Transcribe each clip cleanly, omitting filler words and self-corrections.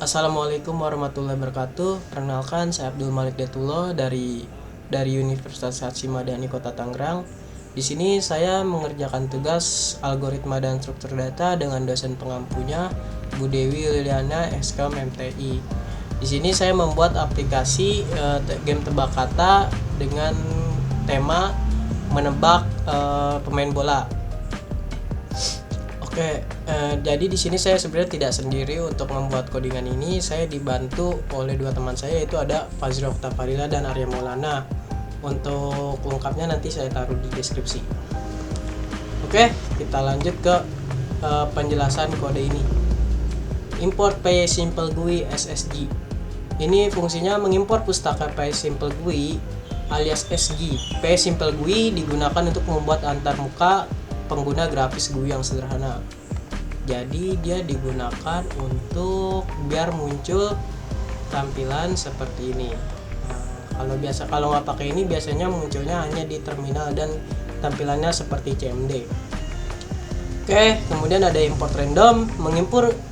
Assalamualaikum warahmatullahi wabarakatuh. Perkenalkan, saya Abdul Malik Datullah dari Universitas Hatsyi Madani Kota Tangerang. Di sini saya mengerjakan tugas algoritma dan struktur data dengan dosen pengampunya Bu Dewi Liliana SKM MTI. Di sini saya membuat aplikasi game tebak kata dengan tema menebak pemain bola. Oke, jadi di sini saya sebenarnya tidak sendiri untuk membuat codingan ini. Saya dibantu oleh dua teman saya, yaitu ada Fazri Oktafadila dan Arya Maulana. Untuk lengkapnya nanti saya taruh di deskripsi. Oke, kita lanjut ke penjelasan kode ini. Import PySimple-GUI SSG. Ini fungsinya mengimpor pustaka PySimple-GUI alias SG. PySimple-GUI digunakan untuk membuat antarmuka pengguna grafis GUI yang sederhana. Jadi dia digunakan untuk biar muncul tampilan seperti ini. Kalau nggak pakai ini biasanya munculnya hanya di terminal dan tampilannya seperti CMD. Oke, kemudian ada import random,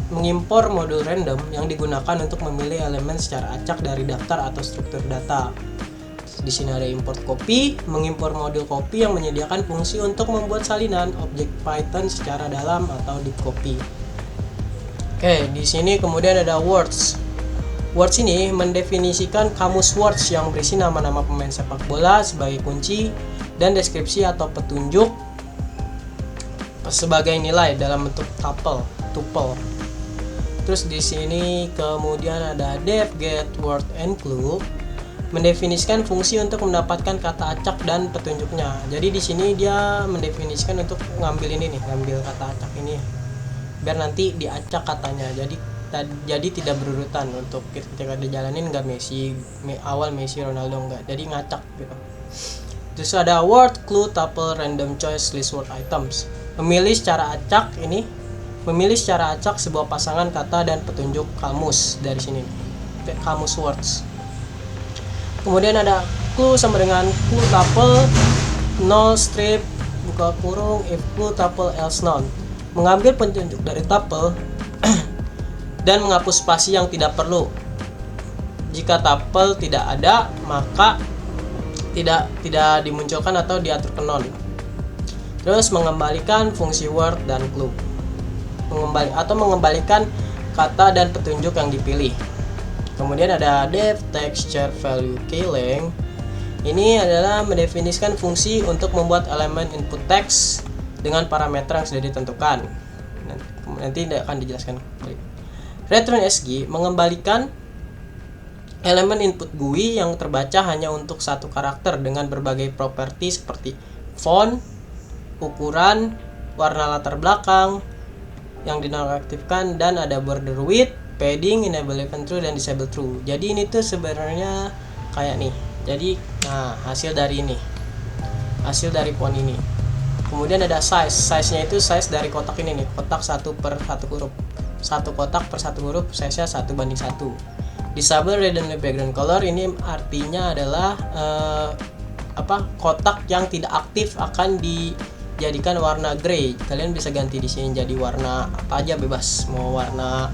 mengimpor modul random yang digunakan untuk memilih elemen secara acak dari daftar atau struktur data. Di sini ada import copy, mengimpor modul copy yang menyediakan fungsi untuk membuat salinan objek Python secara dalam atau deep copy. Oke, di sini kemudian ada words. Words ini mendefinisikan kamus words yang berisi nama-nama pemain sepak bola sebagai kunci dan deskripsi atau petunjuk sebagai nilai dalam bentuk tuple. Terus di sini kemudian ada def, get, word, and clue, mendefinisikan fungsi untuk mendapatkan kata acak dan petunjuknya. Jadi di sini dia mendefinisikan untuk ngambil kata acak ini, biar nanti diacak katanya. Jadi tidak berurutan untuk ketika dijalanin, nggak awal Messi Ronaldo, nggak. Jadi ngacak gitu. Terus ada word, clue, tuple, random choice, list word items. Memilih secara acak sebuah pasangan kata dan petunjuk kamus dari sini. Kamus words. Kemudian ada clue sama dengan clue tuple, null strip, buka kurung, if clue tuple else none. Mengambil petunjuk dari tuple dan menghapus spasi yang tidak perlu. Jika tuple tidak ada, maka tidak dimunculkan atau diatur ke none. Terus mengembalikan fungsi word dan clue. Mengembalikan kata dan petunjuk yang dipilih. Kemudian ada def, texture value keylang. Ini adalah mendefinisikan fungsi untuk membuat elemen input text dengan parameter yang sudah ditentukan. Nanti akan dijelaskan. Return SG mengembalikan elemen input GUI yang terbaca hanya untuk satu karakter dengan berbagai properti seperti font, ukuran, warna latar belakang yang dinonaktifkan, dan ada border width, padding, enable event true dan disable true. Jadi ini tuh sebenarnya kayak nih. Jadi hasil dari font ini. Kemudian ada size-nya itu size dari kotak ini nih, kotak 1/1 huruf. Satu kotak per satu huruf, size-nya 1:1. Disable red and background color ini artinya adalah kotak yang tidak aktif akan dijadikan warna grey. Kalian bisa ganti di sini jadi warna apa aja, bebas. Mau warna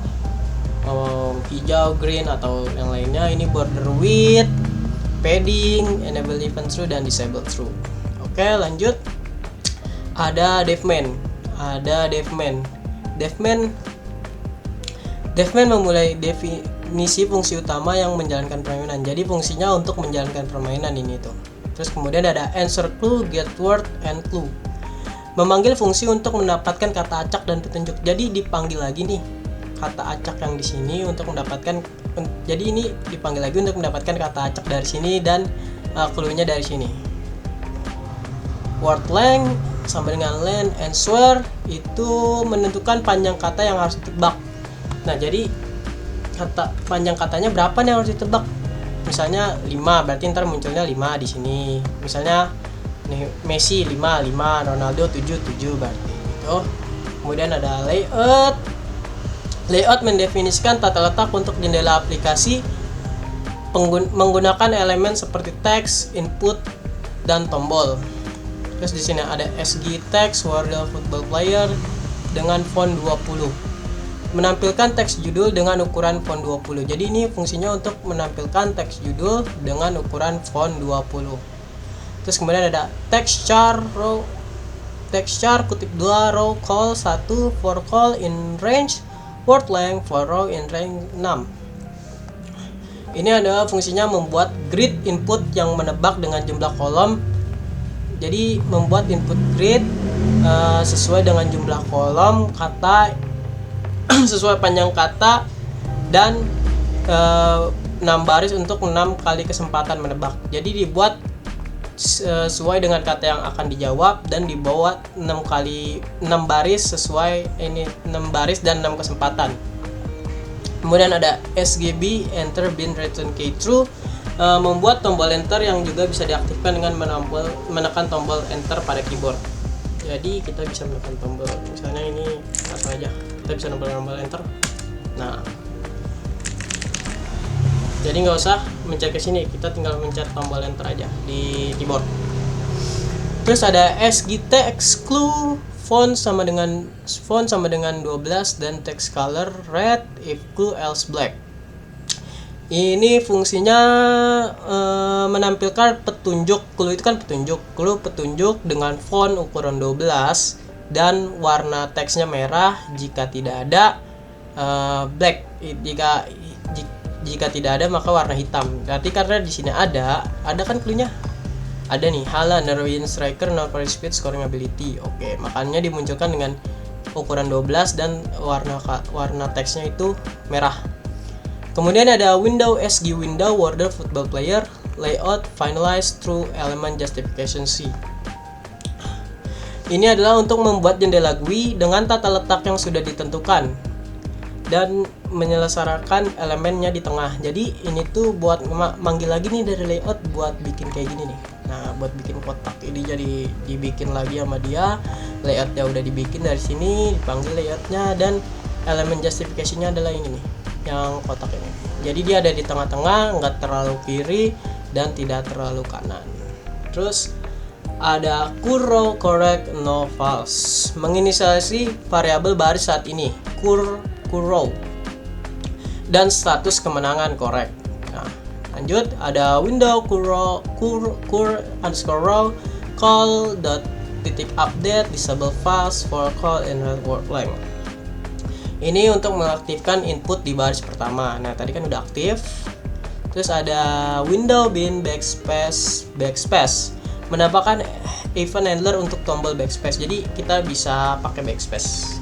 hijau, green, atau yang lainnya. Ini border width, padding, enable event true dan disable true. Oke, lanjut. Ada devman. Devman memulai definisi fungsi utama yang menjalankan permainan. Jadi fungsinya untuk menjalankan permainan ini tuh. Terus kemudian ada answer clue, get word, and clue. Memanggil fungsi untuk mendapatkan kata acak dan petunjuk. Jadi dipanggil lagi nih kata acak yang di sini untuk mendapatkan. Jadi ini dipanggil lagi untuk mendapatkan kata acak dari sini dan clue-nya dari sini. Word length sama dengan len and swear itu menentukan panjang kata yang harus ditebak. Nah, jadi panjang katanya berapa nih yang harus ditebak? Misalnya 5, berarti ntar munculnya 5 di sini. Misalnya nih Messi 5, Ronaldo 7 berarti gitu. Kemudian ada layout. Layout mendefinisikan tata letak untuk jendela aplikasi menggunakan elemen seperti teks, input, dan tombol. Terus di sini ada SG text, Wordle football player dengan font 20. menampilkan teks judul dengan ukuran font 20. Jadi ini fungsinya untuk menampilkan teks judul dengan ukuran font 20. Terus kemudian ada text char kutip 2 row call 1 for call in range, word length for row in range 6. Ini adalah fungsinya membuat grid input yang menebak dengan jumlah kolom. Jadi membuat input grid sesuai dengan jumlah kolom kata sesuai panjang kata dan 6 baris untuk 6 kali kesempatan menebak. Jadi dibuat sesuai dengan kata yang akan dijawab dan dibawa 6 baris sesuai 6 baris dan 6 kesempatan. Kemudian ada SGB enter bin return key true, membuat tombol enter yang juga bisa diaktifkan dengan menekan tombol enter pada keyboard. Jadi kita bisa menekan tombol, misalnya ini langsung aja kita bisa menekan tombol enter. Nah, jadi nggak usah mencet ke sini, kita tinggal mencet tombol enter aja di keyboard. Terus ada SGT exclude font sama dengan 12 dan text color red if clue else black. Ini fungsinya menampilkan petunjuk. Clue itu kan petunjuk. Clue petunjuk dengan font ukuran 12 dan warna teksnya merah jika tidak ada, black jika tidak ada maka warna hitam. Berarti karena di sini ada kan clue-nya. Ada nih, Hala Narrowing Striker Not Very Speed Scoring Ability. Oke, makanya dimunculkan dengan ukuran 12 dan warna teksnya itu merah. Kemudian ada window SG window Wordle Football Player Layout Finalized through Element Justification C. Ini adalah untuk membuat jendela GUI dengan tata letak yang sudah ditentukan dan menyelesaikan elemennya di tengah. Jadi ini tuh buat manggil lagi nih dari layout buat bikin kayak gini nih. Nah, buat bikin kotak ini jadi dibikin lagi sama dia. Layoutnya udah dibikin dari sini, dipanggil layoutnya, dan elemen justification-nya adalah ini nih, yang kotak ini. Jadi dia ada di tengah-tengah, nggak terlalu kiri dan tidak terlalu kanan. Terus ada currow correct no false, menginisiasi variabel baris saat ini currow dan status kemenangan correct. Nah, lanjut ada window currow call dot titik update disable fast for call and word length. Ini untuk mengaktifkan input di baris pertama. Nah, tadi kan udah aktif. Terus ada window bin backspace menambahkan event handler untuk tombol backspace. Jadi kita bisa pakai backspace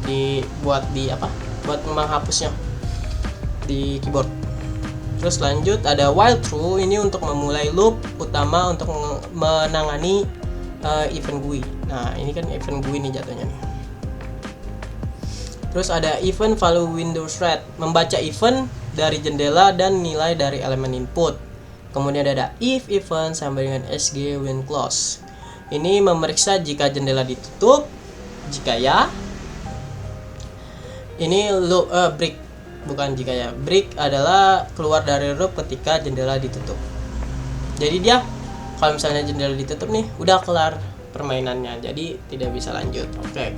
buat menghapusnya di keyboard. Terus lanjut ada while true, ini untuk memulai loop utama untuk menangani event GUI. Nah, ini kan event GUI nih jatuhnya nih. Terus ada event value window thread, membaca event dari jendela dan nilai dari elemen input. Kemudian ada if event sampai dengan SG when close. Ini memeriksa jika jendela ditutup. Jika ya, ini loop break, bukan jika ya. Break adalah keluar dari loop ketika jendela ditutup. Jadi dia kalau misalnya jendela ditutup nih, udah kelar permainannya, jadi tidak bisa lanjut. Oke,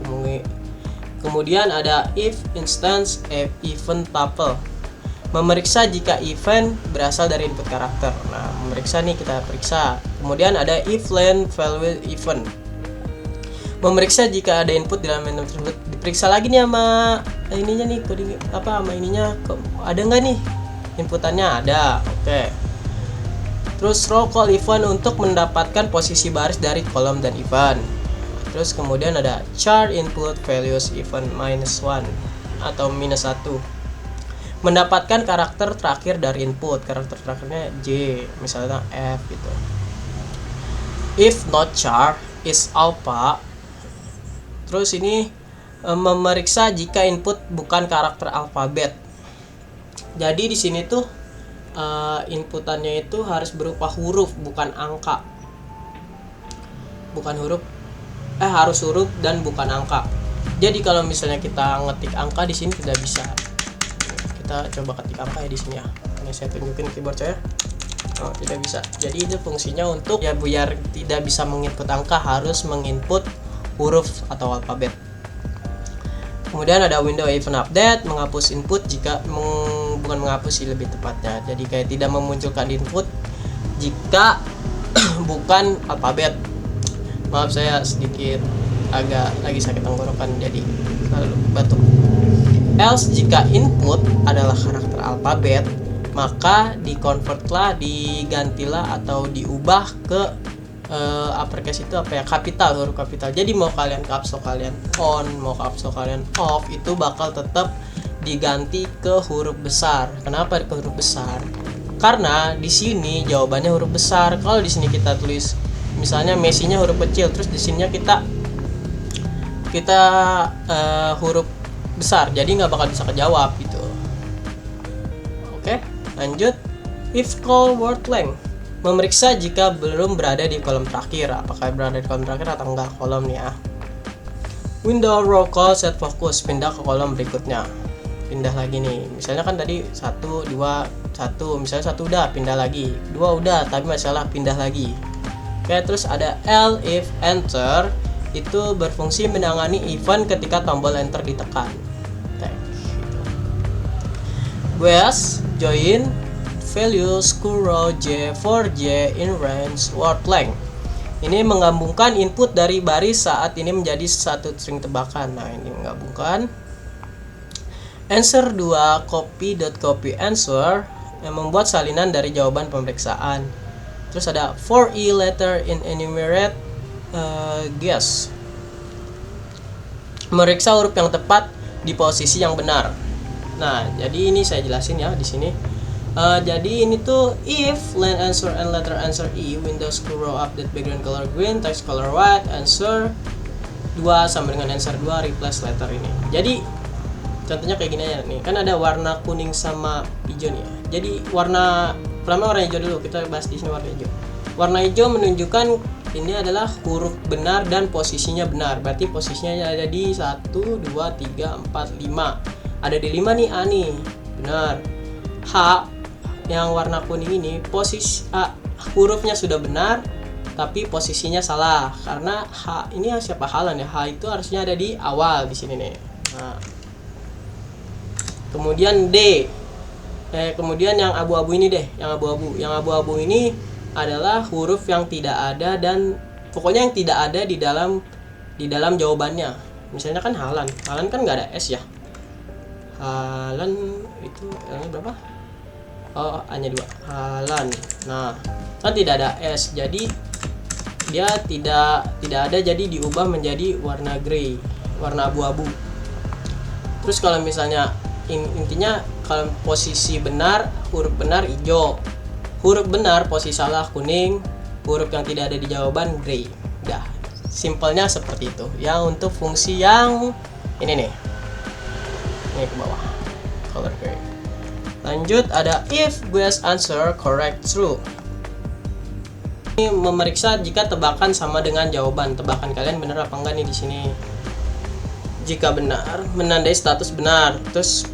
kemudian ada if instance event tuple, memeriksa jika event berasal dari input karakter. Nah, memeriksa nih, kita periksa. Kemudian ada if len value event, memeriksa jika ada input di dalam event tersebut. Diperiksa lagi nih sama ininya nih, coding sama ininya, ada nggak nih inputannya? Ada. Oke. Terus row call event untuk mendapatkan posisi baris dari kolom dan event. Terus kemudian ada char input values event -1 atau -1, mendapatkan karakter terakhir dari input. Karakter terakhirnya J, misalnya F gitu. If not char is alpha. Terus ini memeriksa jika input bukan karakter alfabet. Jadi di sini tuh inputannya itu harus berupa huruf, bukan angka. Harus huruf dan bukan angka. Jadi kalau misalnya kita ngetik angka di sini tidak bisa. Kita coba ketik angka ya di sini ya. Ini saya tunjukin keyboard saya. Oh, tidak bisa. Jadi itu fungsinya untuk ya biar tidak bisa menginput angka, harus menginput huruf atau alfabet. Kemudian ada window event update, menghapus input jika bukan menghapus sih lebih tepatnya. Jadi kayak tidak memunculkan input jika bukan alfabet. Maaf saya sedikit agak lagi sakit tenggorokan jadi lalu batuk. Else jika input adalah karakter alfabet, maka dikonvertlah, digantilah atau diubah ke uppercase itu apa ya, kapital, huruf kapital. Jadi mau kalian caps lock kalian on, mau caps lock kalian off, itu bakal tetap diganti ke huruf besar. Kenapa ke huruf besar? Karena di sini jawabannya huruf besar. Kalau di sini kita tulis misalnya Messi-nya huruf kecil, terus di sininya kita huruf besar, jadi nggak bakal bisa kejawab gitu. Oke, lanjut. If call word length, memeriksa jika belum berada di kolom terakhir, apakah berada di kolom terakhir atau enggak kolom nih ya. Window row call set focus, pindah ke kolom berikutnya. Pindah lagi nih, misalnya kan tadi 1, 2, 1, misalnya 1 udah, pindah lagi, 2 udah, tapi masalah pindah lagi. Oke, terus ada L if enter, itu berfungsi menangani event ketika tombol enter ditekan. Whereas join values row J for J in range word length. Ini menggabungkan input dari baris saat ini menjadi satu string tebakan. Nah, ini menggabungkan. Answer 2 copy answer yang membuat salinan dari jawaban pemeriksaan. Terus ada for E letter in enumerate guess. Meriksa huruf yang tepat di posisi yang benar. Nah, jadi ini saya jelasin ya di sini. Jadi ini tuh if line answer and letter answer E, Windows row update background color green, text color white, answer 2 sama dengan answer 2 replace letter ini. Jadi contohnya kayak gini aja nih. Kan ada warna kuning sama hijau nih ya. Jadi warna pertama warna hijau dulu, kita bahas di sini warna hijau. Warna hijau menunjukkan ini adalah huruf benar dan posisinya benar. Berarti posisinya ada di 1 2 3 4 5. Ada di 5 nih A nih. Benar. H yang warna kuning ini posisi hurufnya sudah benar tapi posisinya salah karena H ini siapa halan ya, H itu harusnya ada di awal di sini nih. Nah. Kemudian D, kemudian yang abu-abu ini deh, yang abu-abu ini adalah huruf yang tidak ada dan pokoknya yang tidak ada di dalam jawabannya. Misalnya kan halan kan nggak ada S ya. Halan itu berapa? Oh, hanya 2. Halan. Nah, kan tidak ada S, jadi dia tidak ada, jadi diubah menjadi warna grey, warna abu-abu. Terus kalau misalnya intinya kalau posisi benar, huruf benar hijau, huruf benar posisi salah kuning, huruf yang tidak ada di jawaban grey. Udah, simpelnya seperti itu. Ya untuk fungsi yang ini nih. Ini ke bawah. Color grey. Lanjut ada if guess answer correct true. Ini memeriksa jika tebakan sama dengan jawaban. Tebakan kalian benar apa enggak nih di sini. Jika benar, menandai status benar. Terus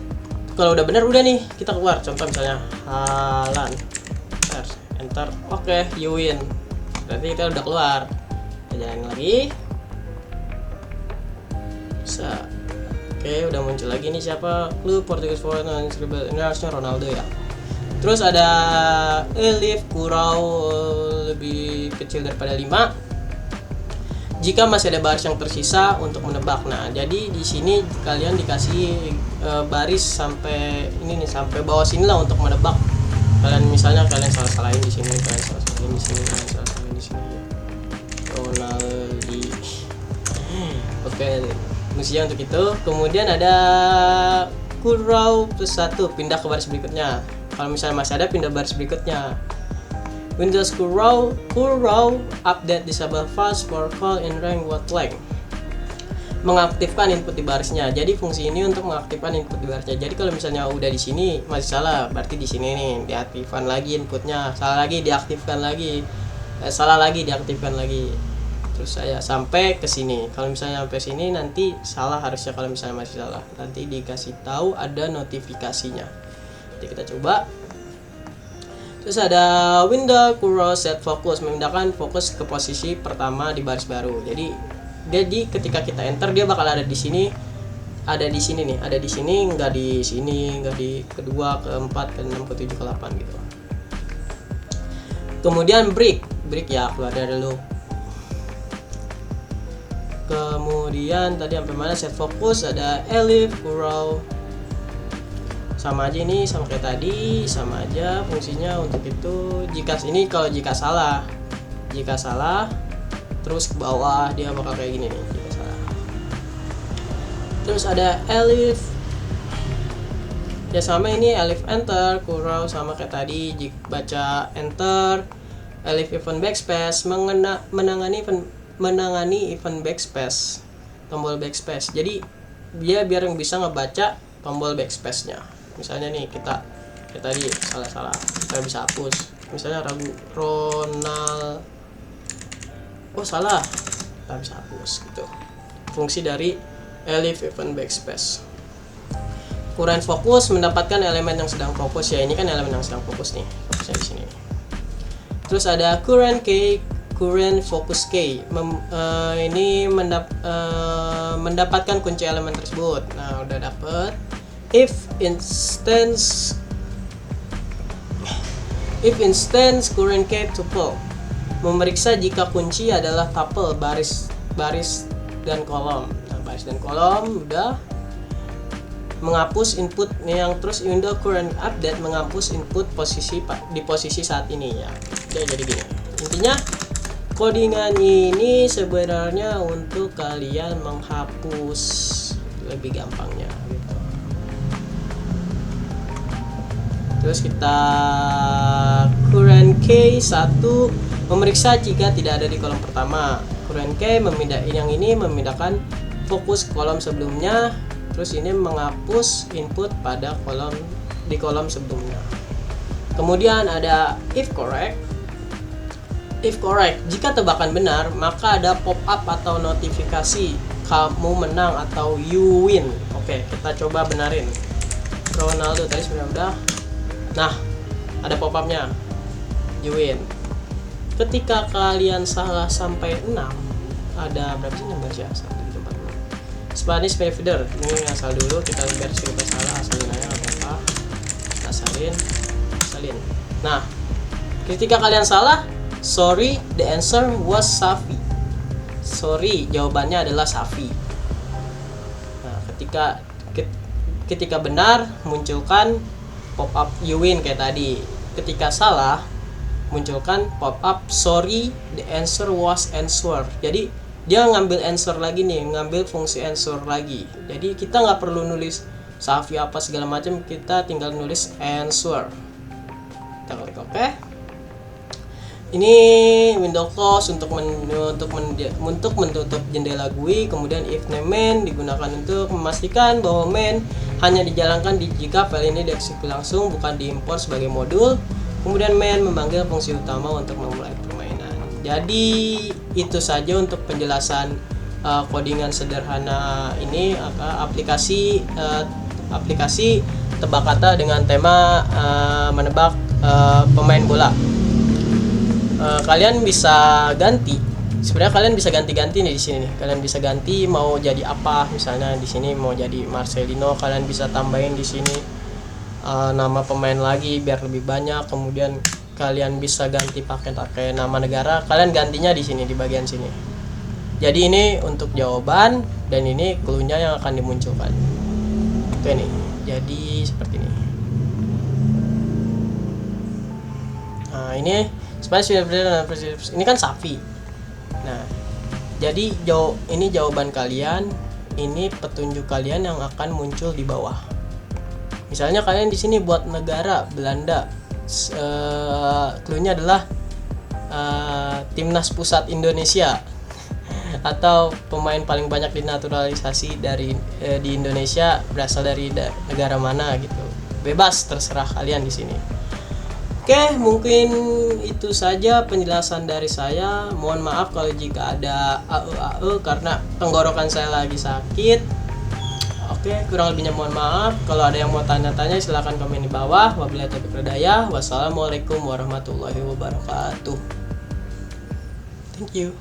kalau udah benar udah nih kita keluar. Contoh misalnya halan. Enter. Oke, you win. Berarti kita udah keluar. Kita jalanin lagi. Bisa. Oke, udah muncul lagi nih siapa? Lu Portuguese forward international Ronaldo ya. Terus ada elif kurau lebih kecil daripada 5. Jika masih ada baris yang tersisa untuk menebak. Nah, jadi di sini kalian dikasih baris sampai ini nih, sampai bawah sini lah untuk menebak. Misalnya kalian salah-salahin di sini, kalian salah-salahin di sini, kalian salah-salahin di sini. Ronaldi. Oke. Fungsinya untuk itu. Kemudian ada kurau plus 1, pindah ke baris berikutnya. Kalau misalnya masih ada, pindah baris berikutnya. Windows kurau update disable fast for call in rank word length. Mengaktifkan input di barisnya. Jadi fungsi ini untuk mengaktifkan input di barisnya. Jadi kalau misalnya udah di sini masih salah, berarti di sini nih diaktifkan lagi inputnya. Salah lagi diaktifkan lagi. Salah lagi diaktifkan lagi. Terus saya sampai ke sini. Kalau misalnya sampai sini nanti salah harusnya, kalau misalnya masih salah nanti dikasih tahu ada notifikasinya. Jadi kita coba. Terus ada window kurau set focus, memindahkan fokus ke posisi pertama di baris baru. Jadi ketika kita enter dia bakal ada di sini ada di sini nih, ada di sini, nggak di sini, nggak di kedua, keempat, keenam, ketujuh, ke-8 gitu. Kemudian break ya keluar dari loop. Kemudian tadi sampai mana? Set fokus, ada elif, curl. Sama aja ini, sama kayak tadi, sama aja fungsinya untuk itu. Jika salah terus ke bawah dia bakal kayak gini nih, jika salah. Terus ada elif. Ya sama ini elif enter, curl sama kayak tadi, jika baca enter, elif event backspace menangani event backspace, tombol backspace. Jadi dia biar bisa ngebaca tombol backspace-nya. Misalnya nih kita kayak tadi salah, kita bisa hapus. Misalnya Ronald, oh salah, kita bisa hapus gitu. Fungsi dari elif event backspace. Current fokus mendapatkan elemen yang sedang fokus, ya ini kan elemen yang sedang fokus nih, fokusnya di sini. Terus ada current focus key, ini mendapatkan kunci elemen tersebut. Nah udah dapet. If instance current key tuple, memeriksa jika kunci adalah tuple baris dan kolom. Nah, baris dan kolom udah. Menghapus input yang terus window current update menghapus input di posisi saat ini ya. Jadi gini. Intinya codingan ini sebenarnya untuk kalian menghapus lebih gampangnya gitu. Terus kita current key 1 memeriksa jika tidak ada di kolom pertama. Current key memindahkan fokus ke kolom sebelumnya. Terus ini menghapus input pada kolom sebelumnya. Kemudian ada if correct. Jika tebakan benar, maka ada pop up atau notifikasi kamu menang atau you win. Oke, kita coba benarin. Ronaldo tadi sudah udah. Nah, ada pop upnya. You win. Ketika kalian salah sampai 6, ada berapa sih nomor ya? 1, 2, 3, 4, 5. Spanish Feeder. Ini asal dulu, kita versi kita salah, asalin aja apa-apa. Asalin. Nah, ketika kalian salah, sorry, the answer was Safi. Sorry, jawabannya adalah Safi. Nah, ketika benar, munculkan pop up you win kayak tadi. Ketika salah, munculkan pop up sorry, the answer was answer. Jadi dia ngambil answer lagi nih, ngambil fungsi answer lagi. Jadi kita nggak perlu nulis Safi apa segala macam, kita tinggal nulis answer. Kita klik OK. Ini window close untuk menutup jendela GUI. Kemudian if name main digunakan untuk memastikan bahwa main hanya dijalankan jika file ini dieksekusi langsung, bukan diimpor sebagai modul. Kemudian main memanggil fungsi utama untuk memulai permainan. Jadi itu saja untuk penjelasan codingan sederhana ini, aplikasi tebak kata dengan tema menebak pemain bola. Kalian bisa ganti. Sebenarnya kalian bisa ganti-ganti nih di sini nih. Kalian bisa ganti mau jadi apa. Misalnya di sini mau jadi Marcelino, kalian bisa tambahin di sini nama pemain lagi biar lebih banyak. Kemudian kalian bisa ganti pakai nama negara. Kalian gantinya di sini di bagian sini. Jadi ini untuk jawaban dan ini clue-nya yang akan dimunculkan. Oke nih. Jadi seperti ini. Nah, ini ini kan Safi. Nah, jadi ini jawaban kalian, ini petunjuk kalian yang akan muncul di bawah. Misalnya kalian di sini buat negara Belanda, clue-nya adalah timnas pusat Indonesia atau pemain paling banyak dinaturalisasi di Indonesia berasal dari negara mana gitu. Bebas, terserah kalian di sini. Oke, mungkin itu saja penjelasan dari saya. Mohon maaf kalau jika ada AE karena tenggorokan saya lagi sakit. Oke, kurang lebihnya mohon maaf. Kalau ada yang mau tanya-tanya silahkan komen di bawah. Wabillahi taufiq wal hidayah. Wassalamualaikum warahmatullahi wabarakatuh. Thank you.